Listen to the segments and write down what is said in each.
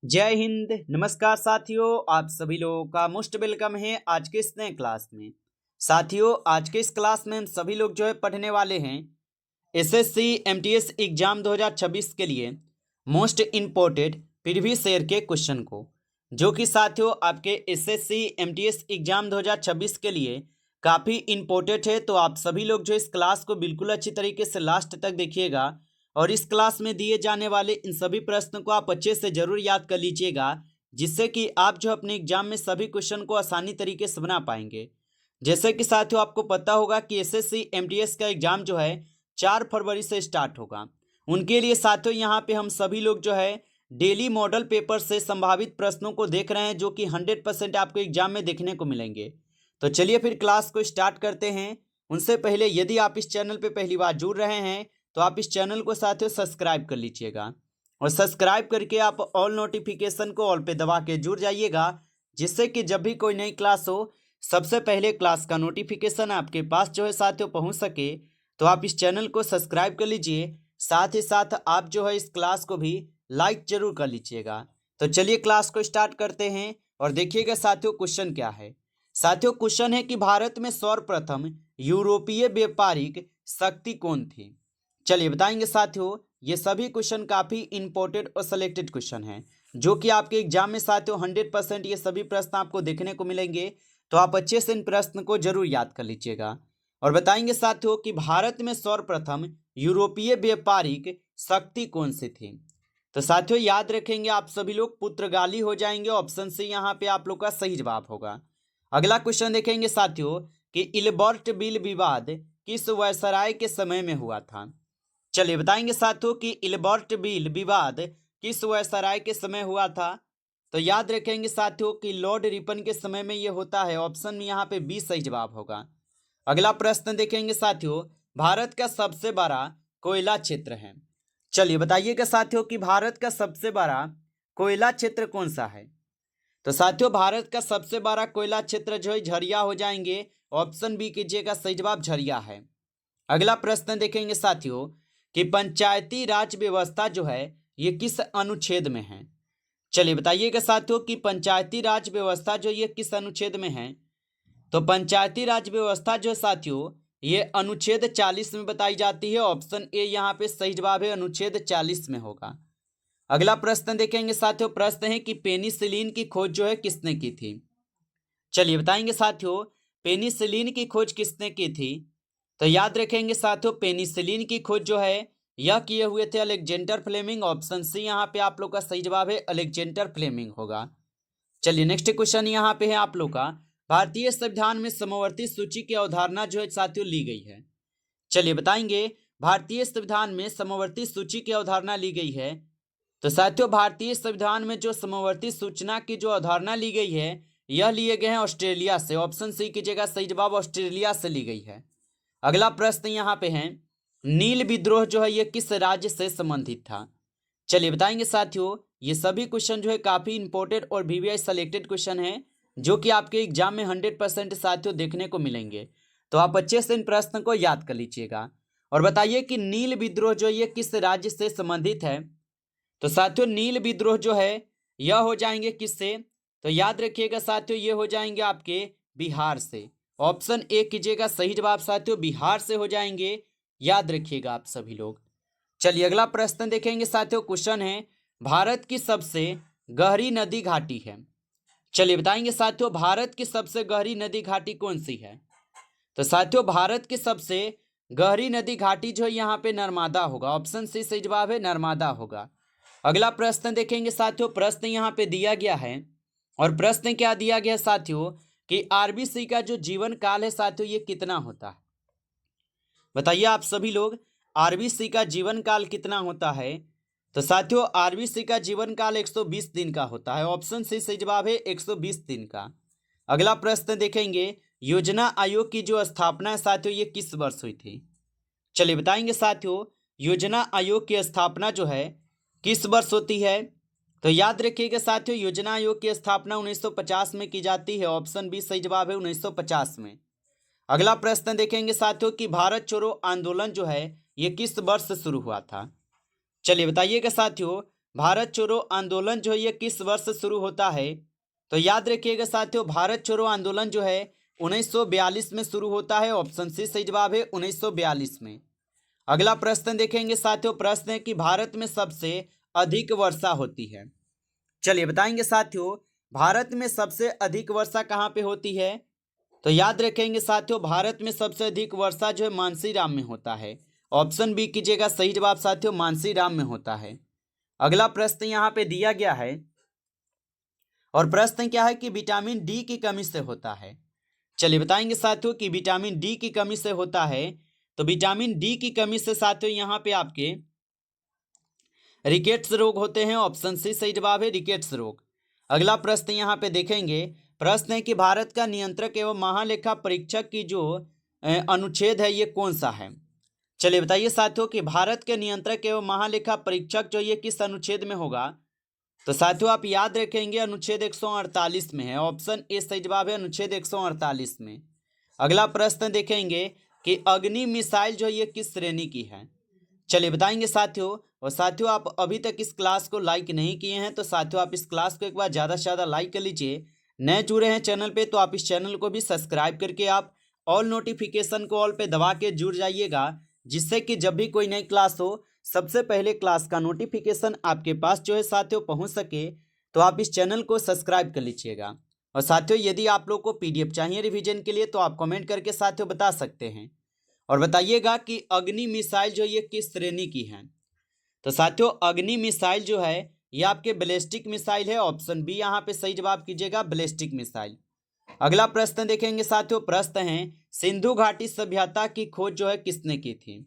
जय हिंद। नमस्कार साथियों, आप सभी लोगों का मोस्ट वेलकम है आज के इस नए क्लास में। साथियों, आज के इस क्लास में हम सभी लोग जो है पढ़ने वाले हैं एसएससी एमटीएस एग्जाम 2026 के लिए मोस्ट इम्पोर्टेंट प्रीवियस ईयर के क्वेश्चन को, जो कि साथियों आपके एसएससी एमटीएस एग्जाम 2026 के लिए काफ़ी इम्पोर्टेंट है। तो आप सभी लोग जो इस क्लास को बिल्कुल अच्छी तरीके से लास्ट तक देखिएगा और इस क्लास में दिए जाने वाले इन सभी प्रश्नों को आप अच्छे से जरूर याद कर लीजिएगा, जिससे कि आप जो अपने एग्जाम में सभी क्वेश्चन को आसानी तरीके से बना पाएंगे। जैसे कि साथियों आपको पता होगा कि एसएससी एमटीएस का एग्जाम जो है 4 फरवरी से स्टार्ट होगा। उनके लिए साथियों यहाँ पे हम सभी लोग जो है डेली मॉडल पेपर से संभावित प्रश्नों को देख रहे हैं, जो कि 100% आपको एग्जाम में देखने को मिलेंगे। तो चलिए फिर क्लास को स्टार्ट करते हैं। उनसे पहले यदि आप इस चैनल पे पहली बार जुड़ रहे हैं तो आप इस चैनल को साथियों सब्सक्राइब कर लीजिएगा और सब्सक्राइब करके आप ऑल नोटिफिकेशन को ऑल पे दबा के जुड़ जाइएगा, जिससे कि जब भी कोई नई क्लास हो सबसे पहले क्लास का नोटिफिकेशन आपके पास जो है साथियों पहुंच सके। तो आप इस चैनल को सब्सक्राइब कर लीजिए, साथ ही साथ आप जो है इस क्लास को भी लाइक जरूर कर लीजिएगा। तो चलिए क्लास को स्टार्ट करते हैं और देखिएगा साथियों क्वेश्चन क्या है। साथियों क्वेश्चन है कि भारत में सर्वप्रथम यूरोपीय व्यापारिक शक्ति कौन थी। चलिए बताएंगे साथियों, ये सभी क्वेश्चन काफ़ी इंपॉर्टेंट और सिलेक्टेड क्वेश्चन हैं, जो कि आपके एग्जाम में साथियों 100% ये सभी प्रश्न आपको देखने को मिलेंगे। तो आप अच्छे से इन प्रश्न को जरूर याद कर लीजिएगा और बताएंगे साथियों कि भारत में सर्वप्रथम यूरोपीय व्यापारिक शक्ति कौन सी थी। तो साथियों याद रखेंगे आप सभी लोग पुर्तगाली हो जाएंगे। ऑप्शन सी यहाँ पे आप लोग का सही जवाब होगा। अगला क्वेश्चन देखेंगे साथियों कि इल्बर्ट बिल विवाद किस वायसराय के समय में हुआ था। चलिए बताएंगे साथियों कि इल्बर्ट बिल विवाद किस वायसराय के समय हुआ था। तो याद रखेंगे साथियों कि लॉर्ड रिपन के समय में यह होता है। ऑप्शन में यहाँ पे बी सही जवाब होगा। अगला प्रश्न देखेंगे साथियों, भारत का सबसे बड़ा कोयला क्षेत्र है। चलिए बताइएगा साथियों कि भारत का सबसे बड़ा कोयला क्षेत्र कौन सा है। तो साथियों भारत का सबसे बड़ा कोयला क्षेत्र जो है झरिया हो जाएंगे। ऑप्शन बी कीजिएगा, सही जवाब झरिया है। अगला प्रश्न देखेंगे साथियों कि पंचायती राज व्यवस्था जो है ये किस अनुच्छेद में है। चलिए बताइएगा साथियों कि पंचायती राज व्यवस्था जो ये किस अनुच्छेद में है। तो पंचायती राज व्यवस्था जो है साथियों ये अनुच्छेद 40 में बताई जाती है। ऑप्शन ए यहाँ पे सही जवाब है, अनुच्छेद 40 में होगा। अगला प्रश्न देखेंगे साथियों, प्रश्न है कि पेनिसिलिन की खोज जो है किसने की थी। चलिए बताएंगे साथियों पेनिसिलिन की खोज किसने की थी। तो याद रखेंगे साथियों पेनिसिलिन की खोज जो है यह किए हुए थे अलेक्जेंडर फ्लेमिंग। ऑप्शन सी यहाँ पे आप लोग का सही जवाब है, अलेक्जेंडर फ्लेमिंग होगा। चलिए नेक्स्ट क्वेश्चन यहाँ पे है आप लोग का, भारतीय संविधान में समवर्ती सूची की अवधारणा जो है साथियों ली गई है। चलिए बताएंगे भारतीय संविधान में समवर्ती सूची की अवधारणा ली गई है। तो साथियों भारतीय संविधान में जो समवर्ती सूचना की जो अवधारणा ली गई है यह लिए गए हैं ऑस्ट्रेलिया से। ऑप्शन सी कीजिएगा, सही जवाब ऑस्ट्रेलिया से ली गई है। अगला प्रश्न यहाँ पे है, नील विद्रोह जो है ये किस राज्य से संबंधित था। चलिए बताएंगे साथियों ये सभी क्वेश्चन जो है काफी इंपॉर्टेंट और वीवीआई सेलेक्टेड क्वेश्चन है, जो कि आपके एग्जाम में 100% साथियों देखने को मिलेंगे। तो आप अच्छे से इन प्रश्न को याद कर लीजिएगा और बताइए कि नील विद्रोह जो ये किस राज्य से संबंधित है। तो साथियों नील विद्रोह जो है यह हो जाएंगे किससे। तो याद रखिएगा साथियों ये हो जाएंगे आपके बिहार से। ऑप्शन ए कीजिएगा, सही जवाब साथियों बिहार से हो जाएंगे। याद रखिएगा आप सभी लोग। चलिए अगला प्रश्न देखेंगे साथियों, क्वेश्चन है भारत की सबसे गहरी नदी घाटी है। चलिए बताएंगे साथियों भारत की सबसे गहरी नदी घाटी कौन सी है। तो साथियों भारत की सबसे गहरी नदी घाटी जो है यहाँ पे नर्मदा होगा। ऑप्शन सी सही जवाब है, नर्मदा होगा। अगला प्रश्न देखेंगे साथियों, प्रश्न यहाँ पे दिया गया है और प्रश्न क्या दिया गया साथियों कि आरबीसी का जो जीवन काल है साथियों ये कितना होता है। बताइए आप सभी लोग आरबीसी का जीवन काल कितना होता है। तो साथियों आरबीसी का जीवन काल 120 दिन का होता है। ऑप्शन सी सही जवाब है, 120 दिन का। अगला प्रश्न देखेंगे, योजना आयोग की जो स्थापना है साथियों ये किस वर्ष हुई थी। चलिए बताएंगे साथियों योजना आयोग की स्थापना जो है किस वर्ष होती है। तो याद रखिएगा साथियों योजना आयोग की स्थापना 1950 में की जाती है। ऑप्शन बी सही जवाब है, 1950 में। अगला प्रश्न देखेंगे साथियों कि भारत छोड़ो आंदोलन जो है ये किस वर्ष से शुरू हुआ था। चलिए बताइएगा साथियों भारत छोड़ो आंदोलन जो है ये किस वर्ष शुरू होता है? तो याद रखिएगा साथियों, भारत छोड़ो आंदोलन जो है 1942 में शुरू होता है। ऑप्शन सी सही जवाब है 1942 में। अगला प्रश्न देखेंगे साथियों, प्रश्न है कि भारत में सबसे अधिक वर्षा होती है। चलिए बताएंगे साथियों, भारत में सबसे अधिक वर्षा कहाँ पे होती है? तो याद रखेंगे साथियों, भारत में सबसे अधिक वर्षा जो है मानसीराम में होता है। ऑप्शन बी कीजिएगा सही जवाब साथियों, मानसीराम में होता है। अगला प्रश्न यहाँ पे दिया गया है और प्रश्न क्या है कि विटामिन डी की कमी से होता है। चलिए बताएंगे साथियों कि विटामिन डी की कमी से होता है। तो विटामिन डी की कमी से साथियों यहाँ पे आपके रिकेट्स रोग होते हैं। ऑप्शन सी सही जवाब है, रिकेट्स रोग। अगला प्रश्न यहाँ पे देखेंगे, प्रश्न है कि भारत का नियंत्रक एवं महालेखा परीक्षक की जो अनुच्छेद है ये कौन सा है? चलिए बताइए साथियों कि भारत के नियंत्रक एवं महालेखा परीक्षक जो ये किस अनुच्छेद में होगा? तो साथियों आप याद रखेंगे अनुच्छेद 148 में है। ऑप्शन ए सही जवाब है, अनुच्छेद 148 में। अगला प्रश्न देखेंगे कि अग्नि मिसाइल जो ये किस श्रेणी की है? चलिए बताएंगे साथियों। और साथियों आप अभी तक इस क्लास को लाइक नहीं किए हैं तो साथियों आप इस क्लास को एक बार ज़्यादा से ज़्यादा लाइक कर लीजिए। नए जुड़े हैं चैनल पे तो आप इस चैनल को भी सब्सक्राइब करके आप ऑल नोटिफिकेशन को ऑल पे दबा के जुड़ जाइएगा, जिससे कि जब भी कोई नई क्लास हो सबसे पहले क्लास का नोटिफिकेशन आपके पास जो है साथियों पहुंच सके। तो आप इस चैनल को सब्सक्राइब कर लीजिएगा। और साथियों यदि आप लोग को पीडीएफ चाहिए रिवीजन के लिए तो आप कमेंट करके साथियों बता सकते हैं और बताइएगा कि अग्नि मिसाइल जो ये किस श्रेणी की है। तो साथियों अग्नि मिसाइल जो है ये आपके बैलिस्टिक मिसाइल है। ऑप्शन बी यहाँ पे सही जवाब कीजिएगा, बैलिस्टिक मिसाइल। अगला प्रश्न देखेंगे साथियों, प्रश्न है सिंधु घाटी सभ्यता की खोज जो है किसने की थी?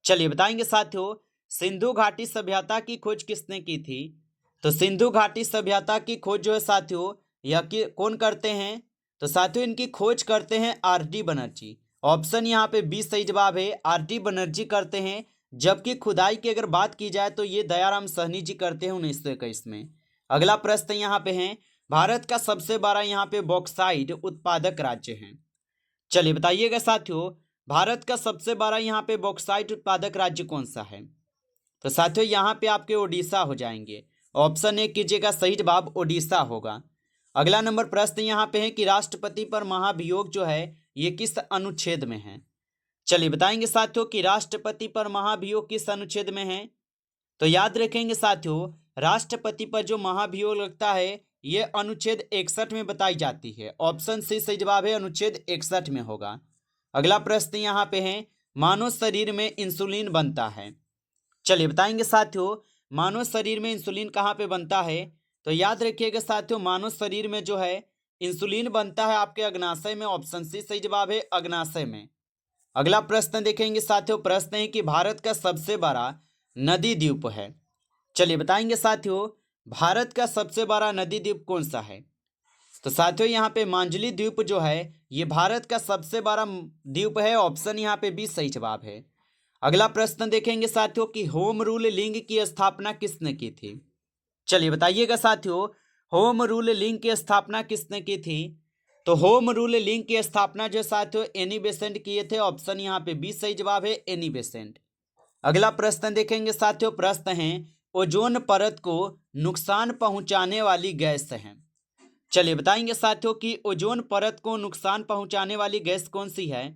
चलिए बताएंगे साथियों, सिंधु घाटी सभ्यता की खोज किसने की थी? तो सिंधु घाटी सभ्यता की खोज जो है साथियों यह कौन करते हैं? तो साथियों इनकी खोज करते हैं आर.डी. बनर्जी। ऑप्शन यहाँ पे बी सही जवाब है, आर.डी. बनर्जी करते हैं। जबकि खुदाई की अगर बात की जाए तो ये दयाराम साहनी जी करते हैं 1921 में। अगला प्रश्न यहाँ पे है, भारत का सबसे बड़ा यहाँ पे बॉक्साइट उत्पादक राज्य है। चलिए बताइएगा साथियों, भारत का सबसे बड़ा यहाँ पे बॉक्साइट उत्पादक राज्य कौन सा है? तो साथियों यहाँ पे आपके ओडिशा हो जाएंगे। ऑप्शन ए कीजिएगा सही जवाब, ओडिशा होगा। अगला नंबर प्रश्न यहाँ पे है कि राष्ट्रपति पर महाभियोग जो है ये किस अनुच्छेद में है? चलिए बताएंगे साथियों कि राष्ट्रपति पर महाभियोग किस अनुच्छेद में है। तो याद रखेंगे साथियों, राष्ट्रपति पर जो महाभियोग लगता है ये अनुच्छेद 61 में बताई जाती है। ऑप्शन सी सही जवाब है, अनुच्छेद 61 में होगा। अगला प्रश्न यहाँ पे है, मानव शरीर में इंसुलिन बनता है। चलिए बताएंगे साथियों, मानव शरीर में इंसुलिन कहाँ पे बनता है? तो याद रखिएगा साथियों, मानव शरीर में जो है इंसुलिन बनता है आपके अग्नाशय में। ऑप्शन सी सही जवाब है, अग्नाशय में। अगला प्रश्न देखेंगे साथियों, प्रश्न है कि भारत का सबसे बड़ा नदी द्वीप है। चलिए बताएंगे साथियों, भारत का सबसे बड़ा नदी द्वीप कौन सा है? तो साथियों यहाँ पे मांजुली द्वीप जो है ये भारत का सबसे बड़ा द्वीप है। ऑप्शन यहाँ पे बी सही जवाब है। अगला प्रश्न देखेंगे साथियों कि होम रूल लिंग की स्थापना किसने की थी? चलिए बताइएगा साथियों, होम रूल लिंग की स्थापना किसने की थी? तो होम रूल लिंग की स्थापना जो साथियों एनी बेसेंट किए थे। ऑप्शन यहाँ पे बी सही जवाब है, एनी बेसेंट। अगला प्रश्न देखेंगे साथियों, प्रश्न है ओजोन परत को नुकसान पहुंचाने वाली गैस है। चलिए बताएंगे साथियों कि ओजोन परत को नुकसान पहुंचाने वाली गैस कौन सी है?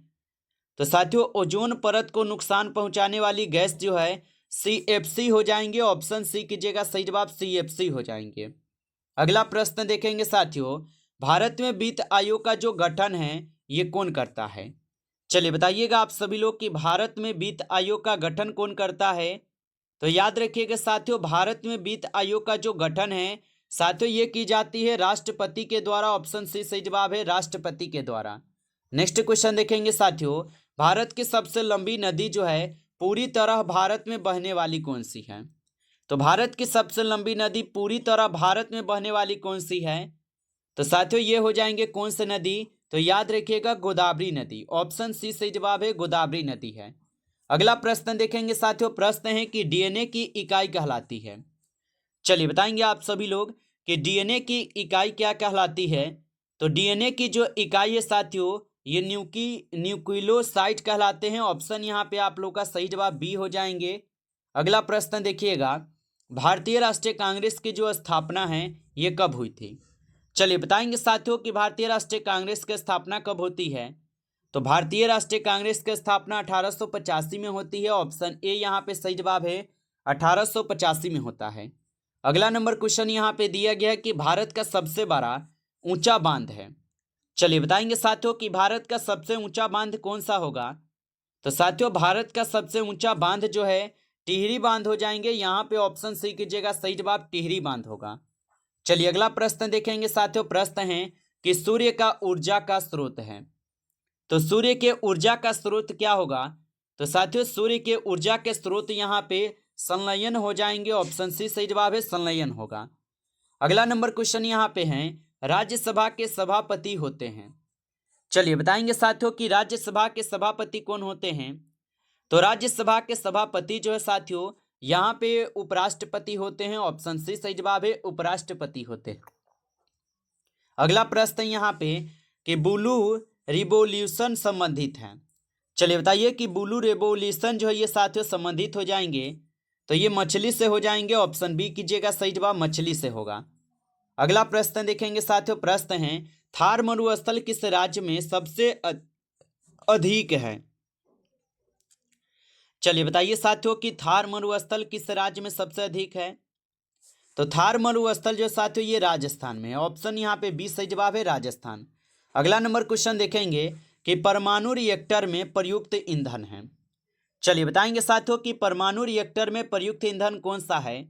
तो साथियों ओजोन परत को नुकसान पहुंचाने वाली गैस जो है CFC हो जाएंगे। ऑप्शन सी कीजिएगा सही जवाब, CFC हो जाएंगे। अगला प्रश्न देखेंगे साथियों, भारत में वित्त आयोग का जो गठन है ये कौन करता है? चलिए बताइएगा आप सभी लोग कि भारत में वित्त आयोग का गठन कौन करता है? तो याद रखिएगा साथियों, भारत में वित्त आयोग का जो गठन है साथियों ये की जाती है राष्ट्रपति के द्वारा। ऑप्शन सी सही जवाब है, राष्ट्रपति के द्वारा। नेक्स्ट क्वेश्चन देखेंगे साथियों, भारत की सबसे लंबी नदी जो है पूरी तरह भारत में बहने वाली कौन सी है? तो भारत की सबसे लंबी नदी पूरी तरह भारत में बहने वाली कौन सी है? तो साथियों ये हो जाएंगे कौन सी नदी? तो याद रखिएगा गोदावरी नदी। ऑप्शन सी सही जवाब है, गोदावरी नदी है। अगला प्रश्न देखेंगे साथियों, प्रश्न है कि डीएनए की इकाई कहलाती है। चलिए बताएंगे आप सभी लोग कि डीएनए की इकाई क्या कहलाती है। तो डीएनए की जो इकाई है साथियों ये न्यूक्लियोसाइड कहलाते हैं। ऑप्शन यहाँ पे आप लोग का सही जवाब बी हो जाएंगे। अगला प्रश्न देखिएगा, भारतीय राष्ट्रीय कांग्रेस की जो स्थापना है ये कब हुई थी। चलिए बताएंगे साथियों कि भारतीय राष्ट्रीय कांग्रेस की स्थापना कब होती है। तो भारतीय राष्ट्रीय कांग्रेस की स्थापना 1885 में होती है। ऑप्शन ए यहाँ पे सही जवाब है, 1885 में होता है। अगला नंबर क्वेश्चन यहाँ पे दिया गया है कि भारत का सबसे बड़ा ऊंचा बांध है। चलिए बताएंगे साथियों कि भारत का सबसे ऊंचा बांध कौन सा होगा। तो साथियों भारत का सबसे ऊंचा बांध जो है टिहरी बांध हो जाएंगे। यहाँ पे ऑप्शन सी कीजिएगा, सही जवाब टिहरी बांध होगा। चलिए अगला प्रश्न देखेंगे साथियों। प्रश्न है कि सूर्य का ऊर्जा का स्रोत है। तो सूर्य के ऊर्जा का स्रोत क्या होगा। तो साथियों सूर्य के ऊर्जा के स्रोत यहाँ पे संलयन हो जाएंगे। ऑप्शन सी सही जवाब है, संलयन होगा। अगला नंबर क्वेश्चन यहाँ पे है, राज्यसभा के सभापति होते हैं। चलिए बताएंगे साथियों कि राज्यसभा के सभापति कौन होते हैं। तो राज्यसभा के सभापति जो है साथियों यहाँ पे उपराष्ट्रपति होते हैं। ऑप्शन सी सही जवाब है, उपराष्ट्रपति होते हैं। अगला प्रश्न यहाँ पे कि ब्लू रिवोल्यूशन संबंधित है। चलिए बताइए कि ब्लू रिवोल्यूशन जो है ये साथियों संबंधित हो जाएंगे। तो ये मछली से हो जाएंगे। ऑप्शन बी कीजिएगा, सही जवाब मछली से होगा। अगला प्रश्न देखेंगे साथियों। प्रश्न है, थार मरुस्थल किस राज्य में सबसे अधिक है। चलिए बताइए साथियों कि थार मरुस्थल किस राज्य में सबसे अधिक है। तो थार मरुस्थल जो साथियों ये राजस्थान में है। ऑप्शन यहाँ पे बी सही जवाब है, राजस्थान। अगला नंबर क्वेश्चन देखेंगे कि परमाणु रिएक्टर में प्रयुक्त ईंधन है। चलिए बताएंगे साथियों कि परमाणु रिएक्टर में प्रयुक्त ईंधन कौन सा है।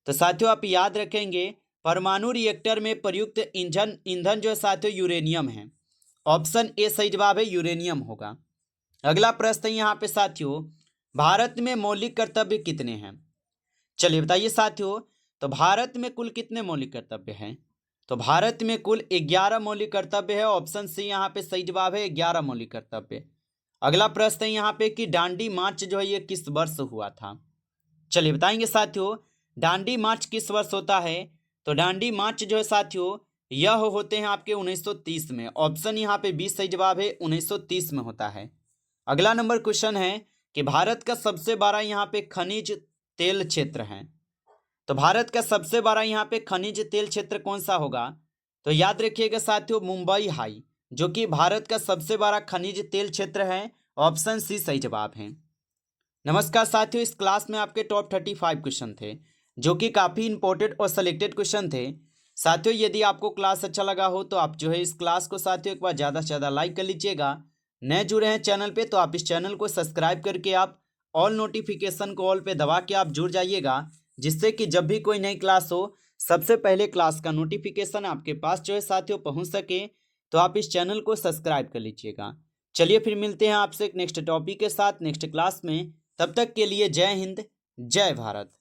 तो साथियों आप याद रखेंगे परमाणु रिएक्टर में प्रयुक्त ईंधन जो है साथियों यूरेनियम है। ऑप्शन ए सही जवाब है, यूरेनियम होगा। अगला प्रश्न यहाँ पे साथियों, भारत में मौलिक कर्तव्य कितने हैं। चलिए बताइए साथियों, तो भारत में कुल कितने मौलिक कर्तव्य हैं। तो भारत में कुल 11 मौलिक कर्तव्य है। ऑप्शन सी यहाँ पे सही जवाब है, 11 मौलिक कर्तव्य। अगला प्रश्न है यहाँ पे कि दांडी मार्च जो है ये किस वर्ष हुआ था। चलिए बताएंगे साथियों, दांडी मार्च किस वर्ष होता है। तो दांडी मार्च जो है साथियों यह होते हैं आपके 1930 में। ऑप्शन यहाँ पे 20 सही जवाब है, 1930 में होता है। अगला नंबर क्वेश्चन है कि भारत का सबसे बड़ा यहाँ पे खनिज तेल क्षेत्र है। तो भारत का सबसे बड़ा यहाँ पे खनिज तेल क्षेत्र कौन सा होगा। तो याद रखिएगा साथियों मुंबई हाई जो कि भारत का सबसे बड़ा खनिज तेल क्षेत्र है। ऑप्शन सी सही जवाब है। नमस्कार साथियों, इस क्लास में आपके टॉप 35 क्वेश्चन थे जो कि काफ़ी इंपॉर्टेंट और सिलेक्टेड क्वेश्चन थे। साथियों यदि आपको क्लास अच्छा लगा हो तो आप जो है इस क्लास को साथियों एक बार ज़्यादा से ज़्यादा लाइक कर लीजिएगा। नए जुड़े हैं चैनल पे तो आप इस चैनल को सब्सक्राइब करके आप ऑल नोटिफिकेशन को ऑल पे दबा के आप जुड़ जाइएगा, जिससे कि जब भी कोई नई क्लास हो सबसे पहले क्लास का नोटिफिकेशन आपके पास जो है साथियों पहुँच सके। तो आप इस चैनल को सब्सक्राइब कर लीजिएगा। चलिए फिर मिलते हैं आपसे एक नेक्स्ट टॉपिक के साथ नेक्स्ट क्लास में। तब तक के लिए जय हिंद, जय भारत।